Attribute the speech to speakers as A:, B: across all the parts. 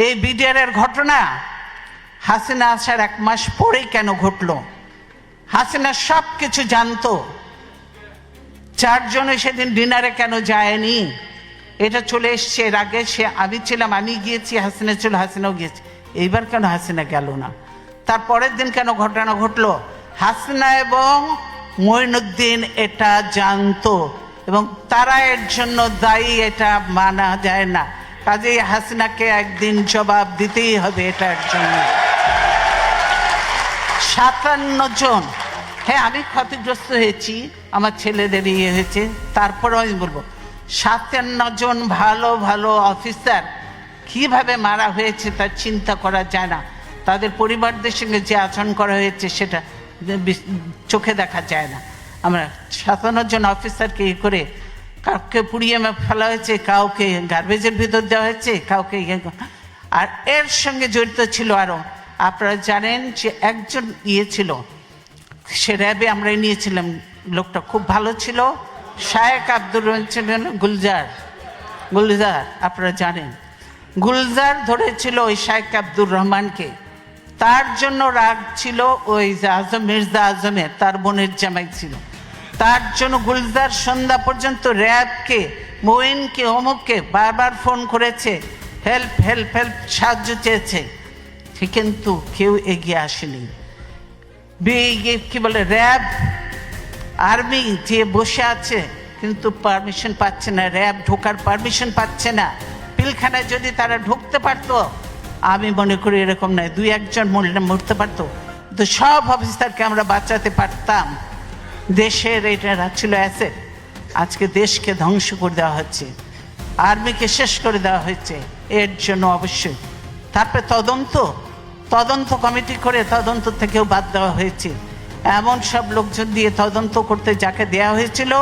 A: এই বিডিআরের ঘটনা হাসিনা আসার 1 মাস পরেই কেন ঘটলো? হাসিনা সব কিছু জানতো। 4 জনে সেদিন ডিনারে কেন যায়নি? এটা চলে এসছে। এর আগে আমি ছিলাম, আমি গিয়েছি, হাসিনা ছিল, হাসিনাও গিয়েছে। এইবার কেন হাসিনা গেল না? তার পরের দিন কেন ঘটনা ঘটলো? হাসিনা এবং মঈনুদ্দিন এটা জানতো এবং তারা এর জন্য দায়ী, এটা মানা যায় না। কাজেই হাসিনাকে একদিন জবাব দিতেই হবে এটার জন্য। 57 জন, হ্যাঁ আমি ক্ষতিগ্রস্ত হয়েছি, আমার ছেলেদের ইয়ে হয়েছে, তারপরেও আমি বলবো 57 জন ভালো ভালো অফিসার কিভাবে মারা হয়েছে তা চিন্তা করা যায় না। তাদের পরিবারদের সঙ্গে যে আচরণ করা হয়েছে সেটা চোখে দেখা যায় না। আমরা 57 জন অফিসারকে ই করে কাউকে পুড়িয়ে ফেলা হয়েছে, কাউকে গার্বেজের ভিতর দেওয়া হয়েছে, কাউকে আর এর সঙ্গে জড়িত ছিল আরো। আপনারা জানেন যে একজন ছিল, সে র্যাবে আমরা নিয়েছিলাম, লোকটা খুব ভালো ছিল, শায়েক আব্দুর রহমান ছিলেন গুলজার, আপনারা জানেন গুলজার ধরেছিল ওই শায়েক আব্দুর রহমানকে। তার জন্য রাগ ছিল ওই যে মির্জা আজমের, তার বোনের জামাই ছিল, তার জন্য গুলজার সন্ধ্যা পর্যন্ত র্যাবকে, মঈনকে, অমুককে বারবার ফোন করেছে, হেল্প হেল্প হেল্প, সাহায্য চেয়েছে, কিন্তু কেউ এগিয়ে আসেনি। কি বলে র্যাব, আর্মি যে বসে আছে কিন্তু পারমিশন পাচ্ছে না, র্যাব ঢোকার পারমিশন পাচ্ছে না। পিলখানায় যদি তারা ঢুকতে পারতো, আমি মনে করি এরকম নয়, 2-1 জন মরতে পারতো, তো সব অফিসারকে আমরা বাঁচাতে পারতাম। দেশের এটা ছিল অ্যাসেট। আজকে দেশকে ধ্বংস করে দেওয়া হচ্ছে, আর্মিকে শেষ করে দেওয়া হয়েছে। এর জন্য অবশ্যই তারপরে তদন্ত কমিটি করে তদন্ত থেকেও বাদ দেওয়া হয়েছে। এমন সব লোকজন দিয়ে তদন্ত করতে যাকে দেয়া হয়েছিল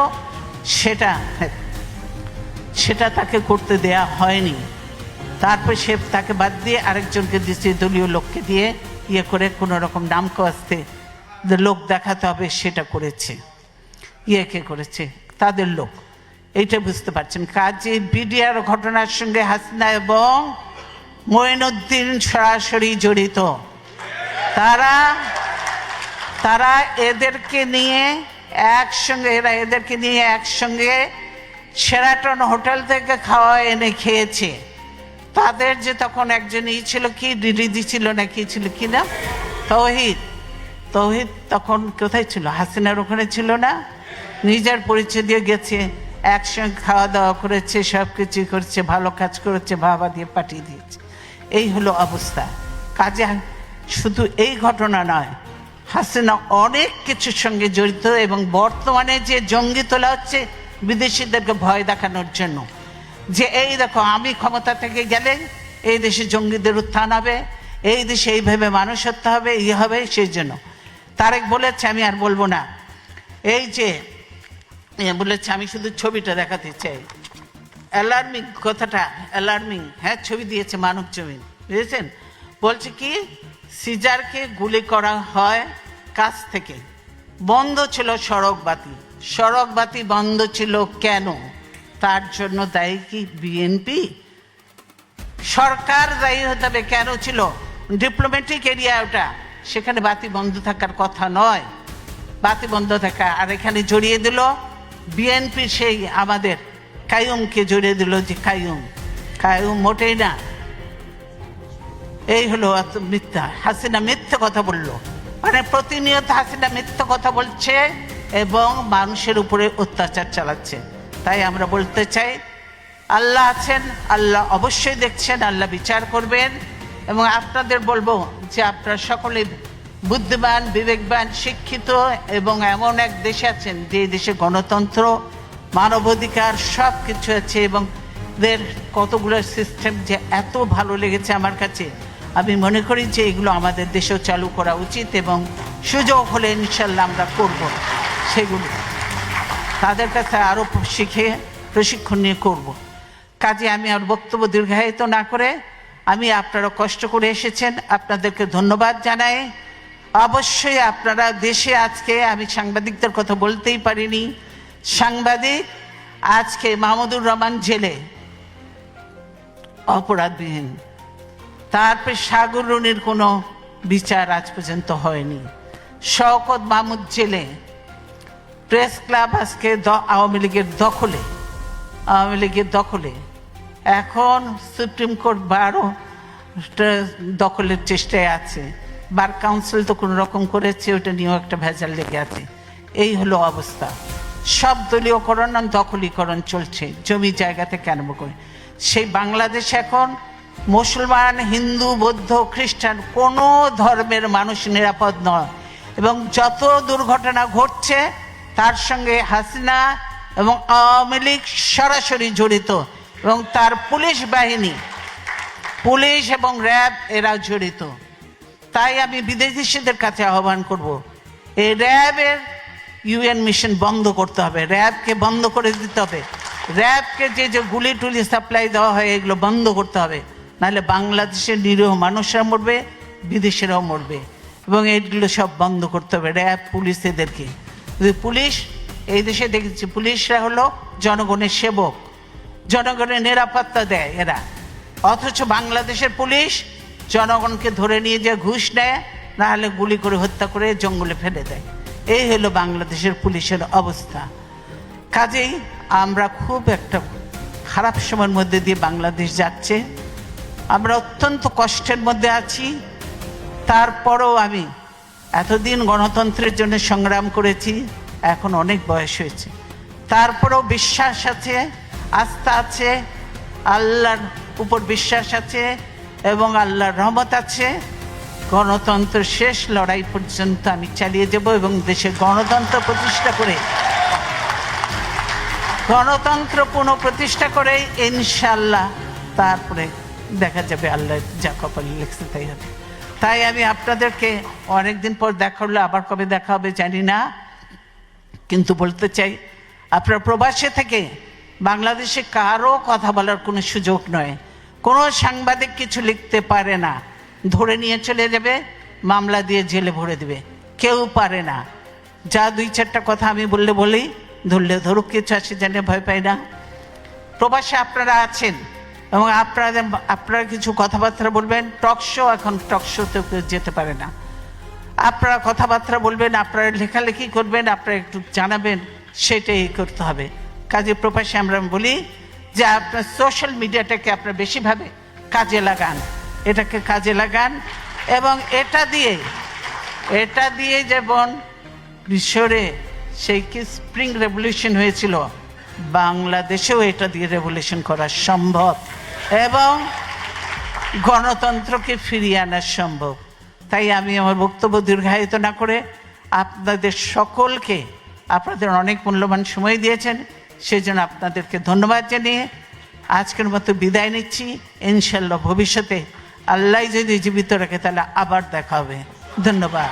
A: সেটা তাকে করতে দেয়া হয়নি। তারপর সে তাকে বাদ দিয়ে আরেকজনকে দিচ্ছে, দলীয় লোককে দিয়ে ইয়ে করে কোনো রকম নাম কাস্তে লোক দেখাতে হবে, সেটা করেছে। কে করেছে? তাদের লোক। এইটা বুঝতে পারছেন। কাজে বিডিআর ঘটনার সঙ্গে হাসিনা এবং মঈনুদ্দিন সরাসরি জড়িত। তারা এদেরকে নিয়ে একসঙ্গে শেরাটন হোটেল থেকে খাওয়া এনে খেয়েছে। তাদের যে তখন একজন ছিল, কি দিদি ছিল না কি ছিল, কি না, তৌহিদ তখন কোথায় ছিল? হাসিনার ওখানে ছিল না? নিজের পরিচয় দিয়ে গেছে, একসঙ্গে খাওয়া দাওয়া করেছে, সব কিছু করেছে, ভালো কাজ করেছে, বাবা দিয়ে পাঠিয়ে দিয়েছে। এই হলো অবস্থা। কাজে শুধু এই ঘটনা নয়, হাসিনা অনেক কিছুর সঙ্গে জড়িত। এবং বর্তমানে যে জঙ্গি তোলা হচ্ছে বিদেশিদেরকে ভয় দেখানোর জন্য, যে এই দেখো আমি ক্ষমতা থেকে গেলে এই দেশে জঙ্গিদের উত্থান হবে, এই দেশে এইভাবে মানুষ হত্যা হবে, হবে। সেই জন্য তারেক বলেছে, আমি আর বলবো না, এই যে বলেছে, আমি শুধু ছবিটা দেখাতে চাই, অ্যালার্মিং কথাটা, অ্যালার্মিং, হ্যাঁ ছবি দিয়েছে মানব জমিন, বুঝেছেন? বলছে কি, সিজারকে গুলি করা হয় কাছ থেকে, বন্ধ ছিল সড়ক বাতি বন্ধ ছিল কেন? তার জন্য দায়ী কি বিএনপি? সরকার দায়ী হতে হবে। কেন ছিল? ডিপ্লোম্যাটিক এরিয়া ওটা, সেখানে বাতি বন্ধ থাকার কথা নয়, বাতি বন্ধ থাকা। আর এখানে জড়িয়ে দিল বিএনপি, সেই আমাদের কাইয়ুমকে জড়িয়ে দিল, যে কাইয়ুম মোটেই না। এই হলো মিথ্যা। হাসিনা মিথ্যে কথা বললো, মানে প্রতিনিয়ত হাসিনা মিথ্যে কথা বলছে এবং মানুষের উপরে অত্যাচার চালাচ্ছে। তাই আমরা বলতে চাই, আল্লাহ আছেন, আল্লাহ অবশ্যই দেখছেন, আল্লাহ বিচার করবেন। এবং আপনাদের বলবো যে আপনারা সকলে বুদ্ধিমান, বিবেকবান, শিক্ষিত এবং এমন এক দেশে আছেন যে দেশে গণতন্ত্র, মানবাধিকার সব কিছু আছে এবং এদের কতগুলো সিস্টেম যে এত ভালো লেগেছে আমার কাছে। আমি মনে করি যে এগুলো আমাদের দেশেও চালু করা উচিত এবং সুযোগ হলে ইনশাল্লাহ আমরা করব সেগুলো, তাদের কাছে আরও শিখে প্রশিক্ষণ নিয়ে করব। কাজে আমি আর বক্তব্য দীর্ঘায়িত না করে, আমি আপনারা কষ্ট করে এসেছেন, আপনাদেরকে ধন্যবাদ জানাই। অবশ্যই আপনারা দেশে আজকে, আমি সাংবাদিকদের কথা বলতেই পারিনি, সাংবাদিক আজকে মাহমুদুর রহমান জেলে অপরাধবিহীন, তারপর সাগররুনির কোনো বিচার আজ পর্যন্ত হয়নি। শওকত মাহমুদ জেলে, প্রেস ক্লাব আজকে আওয়ামী লীগের দখলে। এখন সুপ্রিম কোর্ট বারও দখলের চেষ্টায় আছে, বার কাউন্সিল তো কোনো রকম করেছে, ওটা নিয়েও একটা ভেজাল লেগে আছে। এই হলো অবস্থা। সব দলীয়করণ আর দখলীকরণ চলছে, জমি জায়গা থেকে আরম্ভ করে। সেই বাংলাদেশ এখন মুসলমান, হিন্দু, বৌদ্ধ, খ্রিস্টান কোনো ধর্মের মানুষ নিরাপদ নয়, এবং যত দুর্ঘটনা ঘটছে তার সঙ্গে হাসিনা এবং আওয়ামী লীগ সরাসরি জড়িত, এবং তার পুলিশ বাহিনী, পুলিশ এবং র্যাব এরা জড়িত। তাই আমি বিদেশিদের কাছে আহ্বান করব, এই র্যাবের ইউএন মিশন বন্ধ করতে হবে, র্যাবকে বন্ধ করে দিতে হবে, র্যাবকে যে গুলি টুলি সাপ্লাই দেওয়া হয় এগুলো বন্ধ করতে হবে, নাহলে বাংলাদেশের নিরীহ মানুষরা মরবে, বিদেশিরাও মরবে, এবং এইগুলো সব বন্ধ করতে হবে। র্যাব, পুলিশ, এদেরকে পুলিশ, এই দেশে দেখেছি পুলিশরা হলো জনগণের সেবক, জনগণের নিরাপত্তা দেয় এরা, অথচ বাংলাদেশের পুলিশ জনগণকে ধরে নিয়ে যে ঘুষ নেয়, না হলে গুলি করে হত্যা করে জঙ্গলে ফেলে দেয়। এই হলো বাংলাদেশের পুলিশের অবস্থা। কাজেই আমরা খুব একটা খারাপ সময়ের মধ্যে দিয়ে বাংলাদেশ যাচ্ছে, আমরা অত্যন্ত কষ্টের মধ্যে আছি। তারপরেও আমি এতদিন গণতন্ত্রের জন্য সংগ্রাম করেছি, এখন অনেক বয়স হয়েছে, তারপরেও বিশ্বাস আছে, আস্থা আছে, আল্লাহর উপর বিশ্বাস আছে এবং আল্লাহর রহমত আছে। গণতন্ত্রের শেষ লড়াই পর্যন্ত আমি চালিয়ে যাব, এবং দেশে গণতন্ত্র পুনঃপ্রতিষ্ঠা করে ইনশাআল্লাহ তারপরে দেখা যাবে, আল্লাহ যা কপালে লিখছে তাই হবে। তাই আমি আপনাদেরকে অনেকদিন পর দেখা হলো, আবার কবে দেখা হবে জানি না, কিন্তু বলতে চাই, আপনার প্রবাসে থেকে বাংলাদেশে কারো কথা বলার কোনো সুযোগ নয়, কোনো সাংবাদিক কিছু লিখতে পারে না, ধরে নিয়ে চলে যাবে, মামলা দিয়ে জেলে ভরে দেবে, কেউ পারে না। যা দুই চারটা কথা আমি বলি, ধরলে ধরুক, কিছু আসে জানে, ভয় পাই না। প্রবাসে আপনারা আছেন এবং আপনারা কিছু কথাবার্তা বলবেন, টকশো, এখন টকশোতে কেউ যেতে পারে না, আপনারা কথাবার্তা বলবেন, আপনারা লেখালেখি করবেন, আপনারা একটু জানাবেন, সেটাই করতে হবে। কাজে প্রবাসে আমরা বলি যে আপনার সোশ্যাল মিডিয়াটাকে আপনারা বেশিভাবে কাজে লাগান, এটাকে কাজে লাগান, এবং এটা দিয়ে যেমন মিশরে সেই কি স্প্রিং রেভলিউশন হয়েছিল, বাংলাদেশেও এটা দিয়ে রেভলিউশন করা সম্ভব এবং গণতন্ত্রকে ফিরিয়ে আনা সম্ভব। তাই আমি আমার বক্তব্য দীর্ঘায়িত না করে আপনাদের সকলকে, আপনাদের অনেক মূল্যবান সময় দিয়েছেন, সেই জন্য আপনাদেরকে ধন্যবাদ জানিয়ে আজকের মতো বিদায় নিচ্ছি। ইনশাল্লাহ ভবিষ্যতে আল্লাহ যদি জীবিত রাখে তাহলে আবার দেখা হবে। ধন্যবাদ।